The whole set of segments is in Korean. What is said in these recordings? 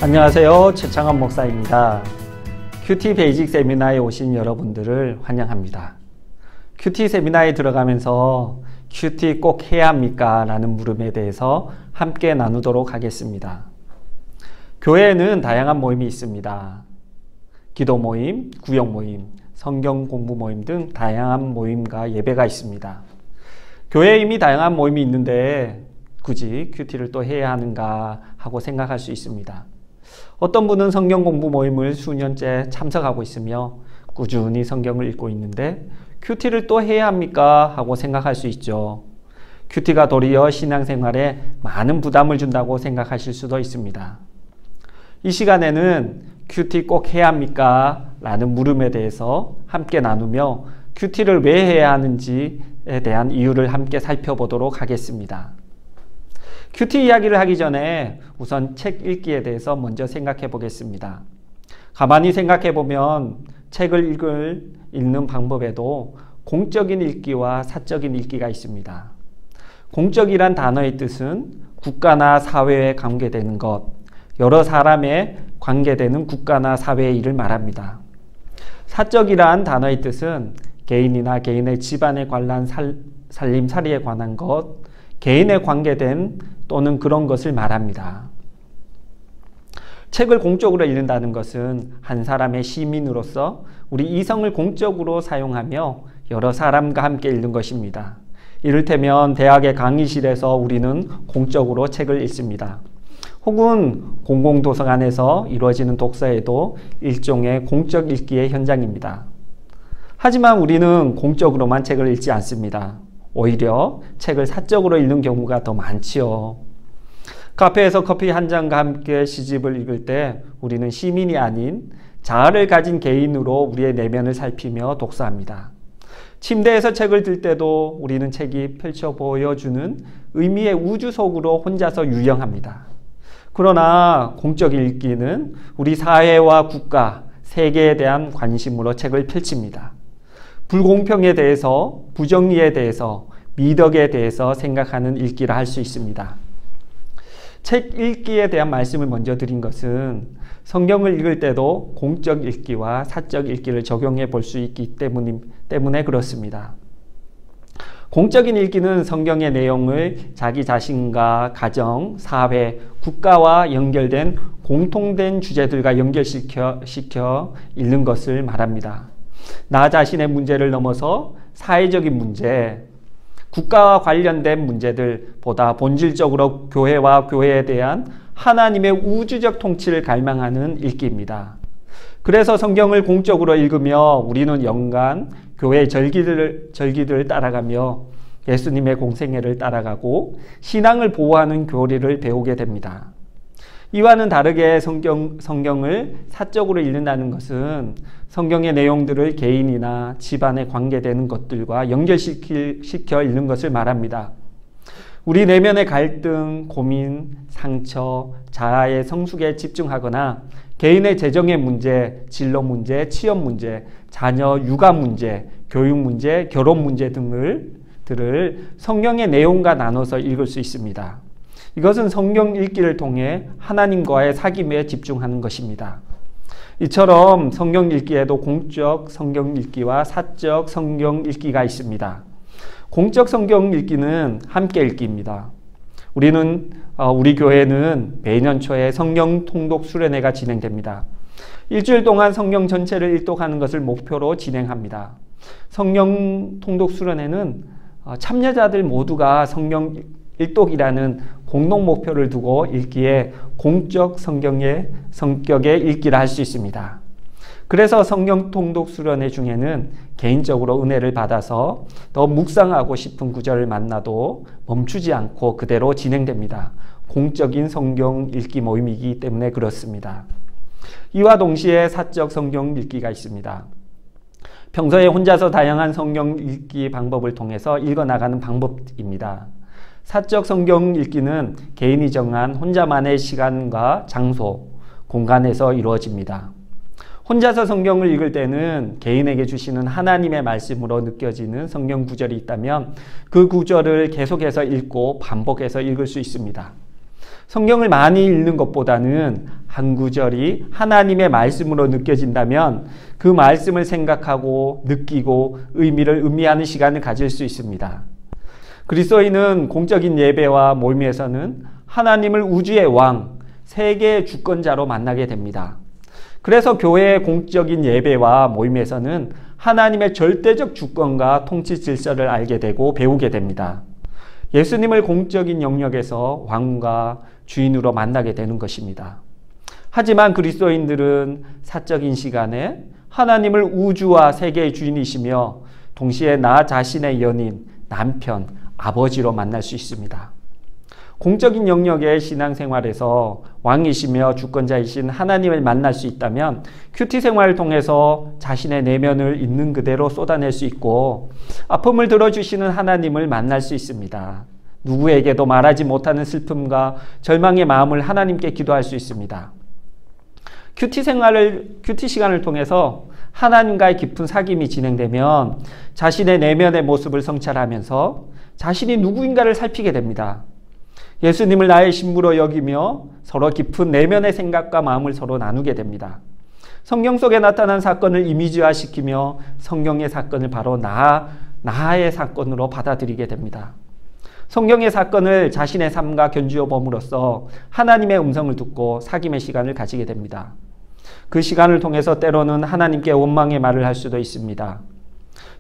안녕하세요. 최창원 목사입니다. 큐티 베이직 세미나에 오신 여러분들을 환영합니다. 큐티 세미나에 들어가면서 큐티 꼭 해야 합니까? 라는 물음에 대해서 함께 나누도록 하겠습니다. 교회에는 다양한 모임이 있습니다. 기도 모임, 구역 모임, 성경 공부 모임 등 다양한 모임과 예배가 있습니다. 교회에 이미 다양한 모임이 있는데 굳이 큐티를 또 해야 하는가 하고 생각할 수 있습니다. 어떤 분은 성경 공부 모임을 수년째 참석하고 있으며 꾸준히 성경을 읽고 있는데 큐티를 또 해야 합니까? 하고 생각할 수 있죠. 큐티가 도리어 신앙생활에 많은 부담을 준다고 생각하실 수도 있습니다. 이 시간에는 큐티 꼭 해야 합니까? 라는 물음에 대해서 함께 나누며 큐티를 왜 해야 하는지에 대한 이유를 함께 살펴보도록 하겠습니다. 큐티 이야기를 하기 전에 우선 책 읽기에 대해서 먼저 생각해 보겠습니다. 가만히 생각해 보면 책을 읽는 방법에도 공적인 읽기와 사적인 읽기가 있습니다. 공적이란 단어의 뜻은 국가나 사회에 관계되는 것, 여러 사람에 관계되는 국가나 사회의 일을 말합니다. 사적이란 단어의 뜻은 개인이나 개인의 집안에 관한 살림살이에 관한 것, 개인에 관계된 또는 그런 것을 말합니다. 책을 공적으로 읽는다는 것은 한 사람의 시민으로서 우리 이성을 공적으로 사용하며 여러 사람과 함께 읽는 것입니다. 이를테면 대학의 강의실에서 우리는 공적으로 책을 읽습니다. 혹은 공공도서관에서 이루어지는 독서에도 일종의 공적 읽기의 현장입니다. 하지만 우리는 공적으로만 책을 읽지 않습니다. 오히려 책을 사적으로 읽는 경우가 더 많지요. 카페에서 커피 한 잔과 함께 시집을 읽을 때 우리는 시민이 아닌 자아를 가진 개인으로 우리의 내면을 살피며 독서합니다. 침대에서 책을 들 때도 우리는 책이 펼쳐 보여주는 의미의 우주 속으로 혼자서 유영합니다. 그러나 공적 읽기는 우리 사회와 국가, 세계에 대한 관심으로 책을 펼칩니다. 불공평에 대해서, 부정의에 대해서, 미덕에 대해서 생각하는 읽기를 할 수 있습니다. 책 읽기에 대한 말씀을 먼저 드린 것은 성경을 읽을 때도 공적 읽기와 사적 읽기를 적용해 볼 수 있기 때문에 그렇습니다. 공적인 읽기는 성경의 내용을 자기 자신과 가정, 사회, 국가와 연결된 공통된 주제들과 연결시켜 읽는 것을 말합니다. 나 자신의 문제를 넘어서 사회적인 문제, 국가와 관련된 문제들보다 본질적으로 교회와 교회에 대한 하나님의 우주적 통치를 갈망하는 읽기입니다. 그래서 성경을 공적으로 읽으며 우리는 연간 교회의 절기들을 따라가며 예수님의 공생애를 따라가고 신앙을 보호하는 교리를 배우게 됩니다. 이와는 다르게 성경을 사적으로 읽는다는 것은 성경의 내용들을 개인이나 집안에 관계되는 것들과 연결시켜 읽는 것을 말합니다. 우리 내면의 갈등, 고민, 상처, 자아의 성숙에 집중하거나 개인의 재정의 문제, 진로 문제, 취업 문제, 자녀 육아 문제, 교육 문제, 결혼 문제 등을 성경의 내용과 나눠서 읽을 수 있습니다. 이것은 성경 읽기를 통해 하나님과의 사귐에 집중하는 것입니다. 이처럼 성경 읽기에도 공적 성경 읽기와 사적 성경 읽기가 있습니다. 공적 성경 읽기는 함께 읽기입니다. 우리 교회는 매년 초에 성경 통독 수련회가 진행됩니다. 일주일 동안 성경 전체를 일독하는 것을 목표로 진행합니다. 성경 통독 수련회는 참여자들 모두가 성경 일독이라는 공동 목표를 두고 읽기에 공적 성경의 성격의 읽기를 할 수 있습니다. 그래서 성경 통독 수련회 중에는 개인적으로 은혜를 받아서 더 묵상하고 싶은 구절을 만나도 멈추지 않고 그대로 진행됩니다. 공적인 성경 읽기 모임이기 때문에 그렇습니다. 이와 동시에 사적 성경 읽기가 있습니다. 평소에 혼자서 다양한 성경 읽기 방법을 통해서 읽어나가는 방법입니다. 사적 성경 읽기는 개인이 정한 혼자만의 시간과 장소, 공간에서 이루어집니다. 혼자서 성경을 읽을 때는 개인에게 주시는 하나님의 말씀으로 느껴지는 성경 구절이 있다면 그 구절을 계속해서 읽고 반복해서 읽을 수 있습니다. 성경을 많이 읽는 것보다는 한 구절이 하나님의 말씀으로 느껴진다면 그 말씀을 생각하고 느끼고 의미를 음미하는 시간을 가질 수 있습니다. 그리스도인은 공적인 예배와 모임에서는 하나님을 우주의 왕, 세계의 주권자로 만나게 됩니다. 그래서 교회의 공적인 예배와 모임에서는 하나님의 절대적 주권과 통치 질서를 알게 되고 배우게 됩니다. 예수님을 공적인 영역에서 왕과 주인으로 만나게 되는 것입니다. 하지만 그리스도인들은 사적인 시간에 하나님을 우주와 세계의 주인이시며 동시에 나 자신의 연인, 남편, 아버지로 만날 수 있습니다. 공적인 영역의 신앙생활에서 왕이시며 주권자이신 하나님을 만날 수 있다면 큐티 생활을 통해서 자신의 내면을 있는 그대로 쏟아낼 수 있고 아픔을 들어주시는 하나님을 만날 수 있습니다. 누구에게도 말하지 못하는 슬픔과 절망의 마음을 하나님께 기도할 수 있습니다. 큐티 시간을 통해서 하나님과의 깊은 사귐이 진행되면 자신의 내면의 모습을 성찰하면서 자신이 누구인가를 살피게 됩니다. 예수님을 나의 신부로 여기며 서로 깊은 내면의 생각과 마음을 서로 나누게 됩니다. 성경 속에 나타난 사건을 이미지화시키며 성경의 사건을 바로 나의 사건으로 받아들이게 됩니다. 성경의 사건을 자신의 삶과 견주어 봄으로써 하나님의 음성을 듣고 사귐의 시간을 가지게 됩니다. 그 시간을 통해서 때로는 하나님께 원망의 말을 할 수도 있습니다.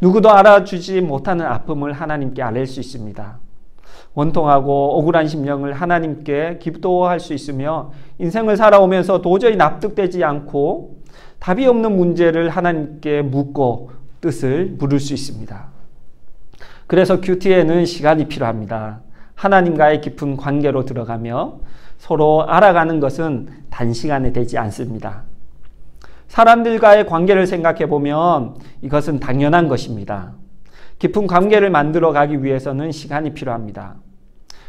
누구도 알아주지 못하는 아픔을 하나님께 아뢰 수 있습니다. 원통하고 억울한 심령을 하나님께 기도할 수 있으며 인생을 살아오면서 도저히 납득되지 않고 답이 없는 문제를 하나님께 묻고 뜻을 물을 수 있습니다. 그래서 큐티에는 시간이 필요합니다. 하나님과의 깊은 관계로 들어가며 서로 알아가는 것은 단시간에 되지 않습니다. 사람들과의 관계를 생각해 보면 이것은 당연한 것입니다. 깊은 관계를 만들어 가기 위해서는 시간이 필요합니다.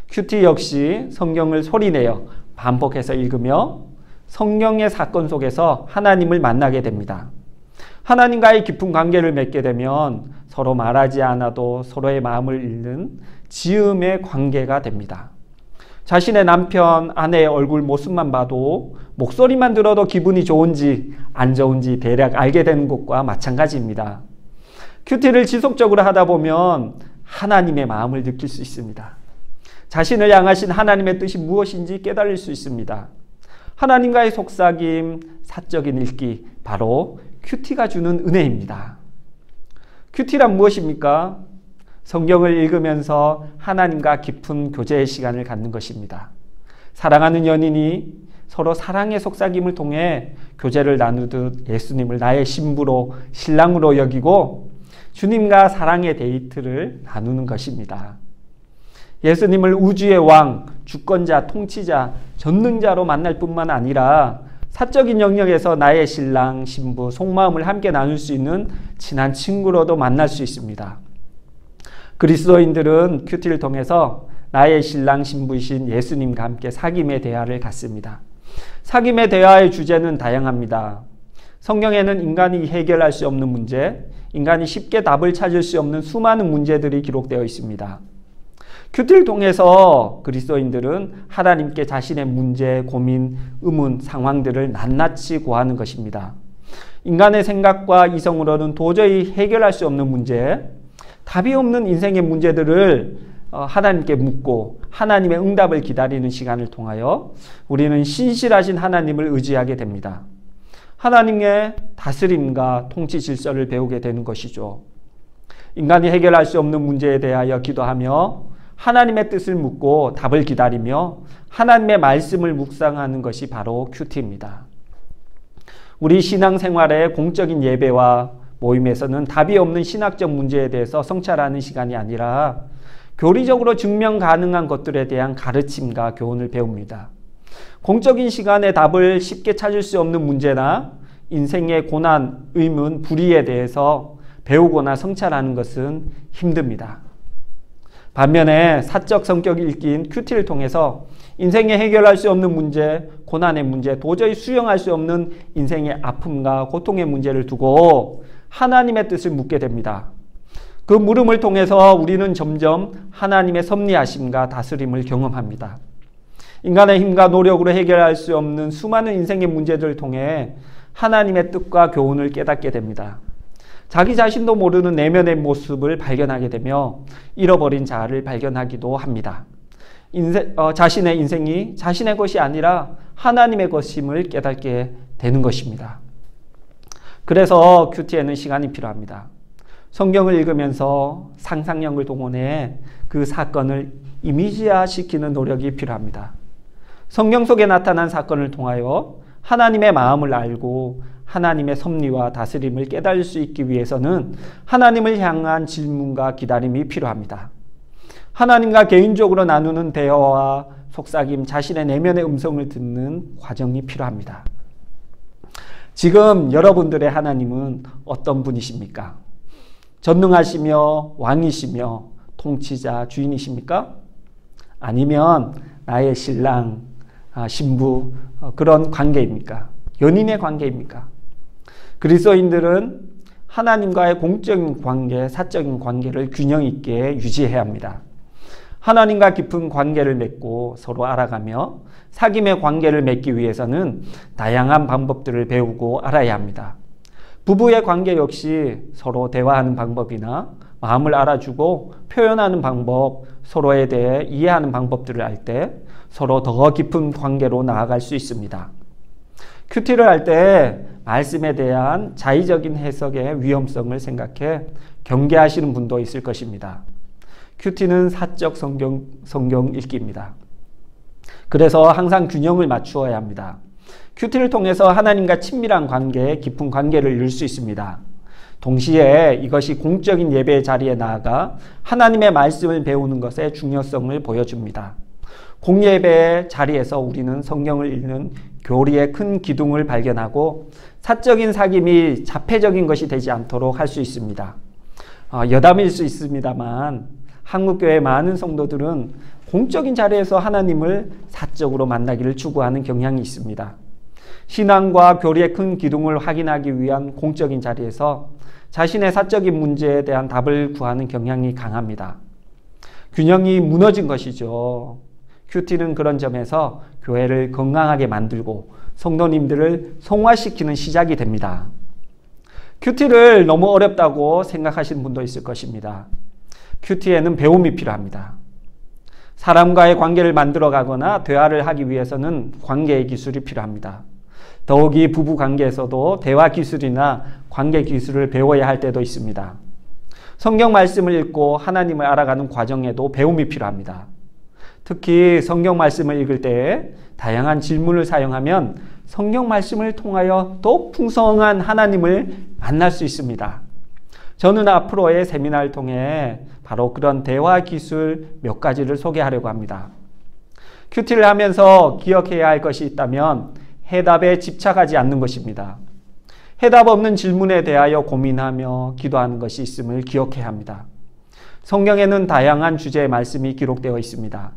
큐티 역시 성경을 소리내어 반복해서 읽으며 성경의 사건 속에서 하나님을 만나게 됩니다. 하나님과의 깊은 관계를 맺게 되면 서로 말하지 않아도 서로의 마음을 읽는 지음의 관계가 됩니다. 자신의 남편, 아내의 얼굴 모습만 봐도 목소리만 들어도 기분이 좋은지 안 좋은지 대략 알게 되는 것과 마찬가지입니다. 큐티를 지속적으로 하다 보면 하나님의 마음을 느낄 수 있습니다. 자신을 향하신 하나님의 뜻이 무엇인지 깨달을 수 있습니다. 하나님과의 속삭임, 사적인 읽기, 바로 큐티가 주는 은혜입니다. 큐티란 무엇입니까? 성경을 읽으면서 하나님과 깊은 교제의 시간을 갖는 것입니다. 사랑하는 연인이 서로 사랑의 속삭임을 통해 교제를 나누듯 예수님을 나의 신부로, 신랑으로 여기고 주님과 사랑의 데이트를 나누는 것입니다. 예수님을 우주의 왕, 주권자, 통치자, 전능자로 만날 뿐만 아니라 사적인 영역에서 나의 신랑, 신부, 속마음을 함께 나눌 수 있는 친한 친구로도 만날 수 있습니다. 그리스도인들은 큐티를 통해서 나의 신랑, 신부이신 예수님과 함께 사귐의 대화를 갖습니다. 사귐의 대화의 주제는 다양합니다. 성경에는 인간이 해결할 수 없는 문제, 인간이 쉽게 답을 찾을 수 없는 수많은 문제들이 기록되어 있습니다. 큐티를 통해서 그리스도인들은 하나님께 자신의 문제, 고민, 의문, 상황들을 낱낱이 고하는 것입니다. 인간의 생각과 이성으로는 도저히 해결할 수 없는 문제, 답이 없는 인생의 문제들을 하나님께 묻고 하나님의 응답을 기다리는 시간을 통하여 우리는 신실하신 하나님을 의지하게 됩니다. 하나님의 다스림과 통치 질서를 배우게 되는 것이죠. 인간이 해결할 수 없는 문제에 대하여 기도하며 하나님의 뜻을 묻고 답을 기다리며 하나님의 말씀을 묵상하는 것이 바로 큐티입니다. 우리 신앙생활의 공적인 예배와 모임에서는 답이 없는 신학적 문제에 대해서 성찰하는 시간이 아니라 교리적으로 증명 가능한 것들에 대한 가르침과 교훈을 배웁니다. 공적인 시간에 답을 쉽게 찾을 수 없는 문제나 인생의 고난, 의문, 불의에 대해서 배우거나 성찰하는 것은 힘듭니다. 반면에 사적 성격이 읽긴 큐티를 통해서 인생에 해결할 수 없는 문제, 고난의 문제, 도저히 수용할 수 없는 인생의 아픔과 고통의 문제를 두고 하나님의 뜻을 묻게 됩니다. 그 물음을 통해서 우리는 점점 하나님의 섭리하심과 다스림을 경험합니다. 인간의 힘과 노력으로 해결할 수 없는 수많은 인생의 문제들을 통해 하나님의 뜻과 교훈을 깨닫게 됩니다. 자기 자신도 모르는 내면의 모습을 발견하게 되며 잃어버린 자아를 발견하기도 합니다. 자신의 인생이 자신의 것이 아니라 하나님의 것임을 깨닫게 되는 것입니다. 그래서 큐티에는 시간이 필요합니다. 성경을 읽으면서 상상력을 동원해 그 사건을 이미지화시키는 노력이 필요합니다. 성경 속에 나타난 사건을 통하여 하나님의 마음을 알고 하나님의 섭리와 다스림을 깨달을 수 있기 위해서는 하나님을 향한 질문과 기다림이 필요합니다. 하나님과 개인적으로 나누는 대화와 속삭임, 자신의 내면의 음성을 듣는 과정이 필요합니다. 지금 여러분들의 하나님은 어떤 분이십니까? 전능하시며 왕이시며 통치자 주인이십니까? 아니면 나의 신랑, 신부 그런 관계입니까? 연인의 관계입니까? 그리스도인들은 하나님과의 공적인 관계, 사적인 관계를 균형 있게 유지해야 합니다. 하나님과 깊은 관계를 맺고 서로 알아가며 사귐의 관계를 맺기 위해서는 다양한 방법들을 배우고 알아야 합니다. 부부의 관계 역시 서로 대화하는 방법이나 마음을 알아주고 표현하는 방법, 서로에 대해 이해하는 방법들을 알 때 서로 더 깊은 관계로 나아갈 수 있습니다. 큐티를 할 때 말씀에 대한 자의적인 해석의 위험성을 생각해 경계하시는 분도 있을 것입니다. 큐티는 사적 성경 읽기입니다. 그래서 항상 균형을 맞추어야 합니다. 큐티를 통해서 하나님과 친밀한 관계, 깊은 관계를 이룰 수 있습니다. 동시에 이것이 공적인 예배의 자리에 나아가 하나님의 말씀을 배우는 것의 중요성을 보여줍니다. 공예배의 자리에서 우리는 성경을 읽는 교리의 큰 기둥을 발견하고 사적인 사귐이 자폐적인 것이 되지 않도록 할 수 있습니다. 여담일 수 있습니다만 한국교회 많은 성도들은 공적인 자리에서 하나님을 사적으로 만나기를 추구하는 경향이 있습니다. 신앙과 교리의 큰 기둥을 확인하기 위한 공적인 자리에서 자신의 사적인 문제에 대한 답을 구하는 경향이 강합니다. 균형이 무너진 것이죠. 큐티는 그런 점에서 교회를 건강하게 만들고 성도님들을 성화시키는 시작이 됩니다. 큐티를 너무 어렵다고 생각하시는 분도 있을 것입니다. 큐티에는 배움이 필요합니다. 사람과의 관계를 만들어 가거나 대화를 하기 위해서는 관계의 기술이 필요합니다. 더욱이 부부 관계에서도 대화 기술이나 관계 기술을 배워야 할 때도 있습니다. 성경 말씀을 읽고 하나님을 알아가는 과정에도 배움이 필요합니다. 특히 성경 말씀을 읽을 때 다양한 질문을 사용하면 성경 말씀을 통하여 더 풍성한 하나님을 만날 수 있습니다. 저는 앞으로의 세미나를 통해 바로 그런 대화 기술 몇 가지를 소개하려고 합니다. 큐티를 하면서 기억해야 할 것이 있다면 해답에 집착하지 않는 것입니다. 해답 없는 질문에 대하여 고민하며 기도하는 것이 있음을 기억해야 합니다. 성경에는 다양한 주제의 말씀이 기록되어 있습니다.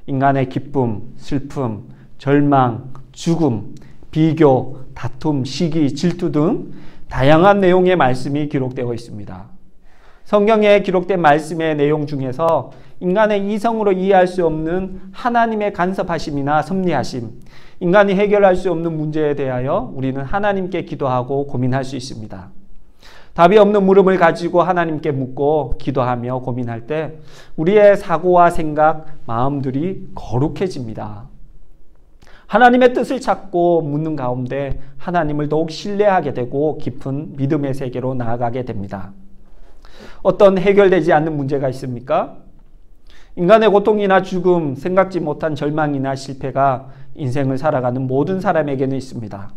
인간의 기쁨, 슬픔, 절망, 죽음, 비교, 다툼, 시기, 질투 등 다양한 내용의 말씀이 기록되어 있습니다. 성경에 기록된 말씀의 내용 중에서 인간의 이성으로 이해할 수 없는 하나님의 간섭하심이나 섭리하심, 인간이 해결할 수 없는 문제에 대하여 우리는 하나님께 기도하고 고민할 수 있습니다. 답이 없는 물음을 가지고 하나님께 묻고 기도하며 고민할 때 우리의 사고와 생각, 마음들이 거룩해집니다. 하나님의 뜻을 찾고 묻는 가운데 하나님을 더욱 신뢰하게 되고 깊은 믿음의 세계로 나아가게 됩니다. 어떤 해결되지 않는 문제가 있습니까? 인간의 고통이나 죽음, 생각지 못한 절망이나 실패가 인생을 살아가는 모든 사람에게는 있습니다.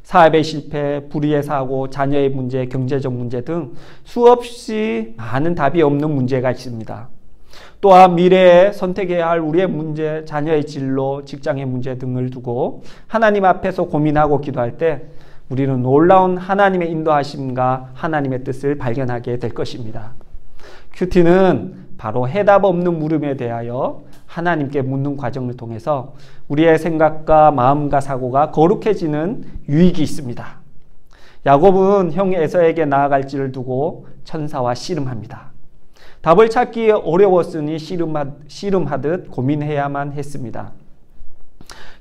사업의 실패, 불의의 사고, 자녀의 문제, 경제적 문제 등 수없이 많은 답이 없는 문제가 있습니다. 또한 미래에 선택해야 할 우리의 문제, 자녀의 진로, 직장의 문제 등을 두고 하나님 앞에서 고민하고 기도할 때 우리는 놀라운 하나님의 인도하심과 하나님의 뜻을 발견하게 될 것입니다. 큐티는 바로 해답 없는 물음에 대하여 하나님께 묻는 과정을 통해서 우리의 생각과 마음과 사고가 거룩해지는 유익이 있습니다. 야곱은 형 에서에게 나아갈지를 두고 천사와 씨름합니다. 답을 찾기 어려웠으니 씨름하듯 고민해야만 했습니다.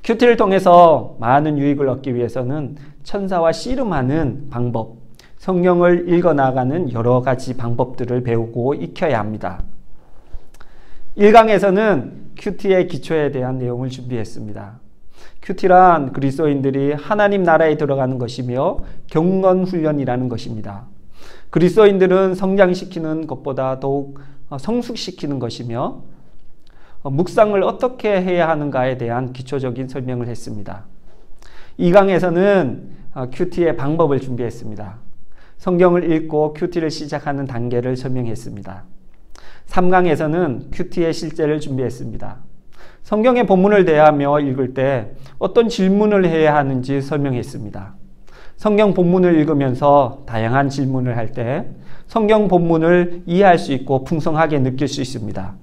큐티를 통해서 많은 유익을 얻기 위해서는 천사와 씨름하는 방법, 성경을 읽어나가는 여러 가지 방법들을 배우고 익혀야 합니다. 1강에서는 큐티의 기초에 대한 내용을 준비했습니다. 큐티란 그리스도인들이 하나님 나라에 들어가는 것이며 경건훈련이라는 것입니다. 그리스도인들은 성장시키는 것보다 더욱 성숙시키는 것이며 묵상을 어떻게 해야 하는가에 대한 기초적인 설명을 했습니다. 2강에서는 큐티의 방법을 준비했습니다. 성경을 읽고 큐티를 시작하는 단계를 설명했습니다. 3강에서는 큐티의 실제를 준비했습니다. 성경의 본문을 대하며 읽을 때 어떤 질문을 해야 하는지 설명했습니다. 성경 본문을 읽으면서 다양한 질문을 할 때 성경 본문을 이해할 수 있고 풍성하게 느낄 수 있습니다.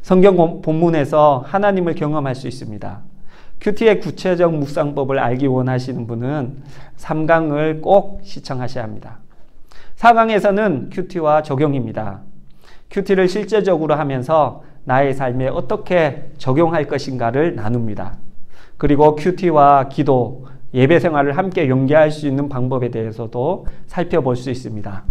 성경 본문에서 하나님을 경험할 수 있습니다. 큐티의 구체적 묵상법을 알기 원하시는 분은 3강을 꼭 시청하셔야 합니다. 4강에서는 큐티와 적용입니다. 큐티를 실제적으로 하면서 나의 삶에 어떻게 적용할 것인가를 나눕니다. 그리고 큐티와 기도, 예배 생활을 함께 연계할 수 있는 방법에 대해서도 살펴볼 수 있습니다.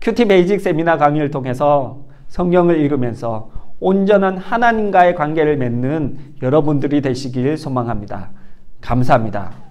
큐티 베이직 세미나 강의를 통해서 성경을 읽으면서 온전한 하나님과의 관계를 맺는 여러분들이 되시길 소망합니다. 감사합니다.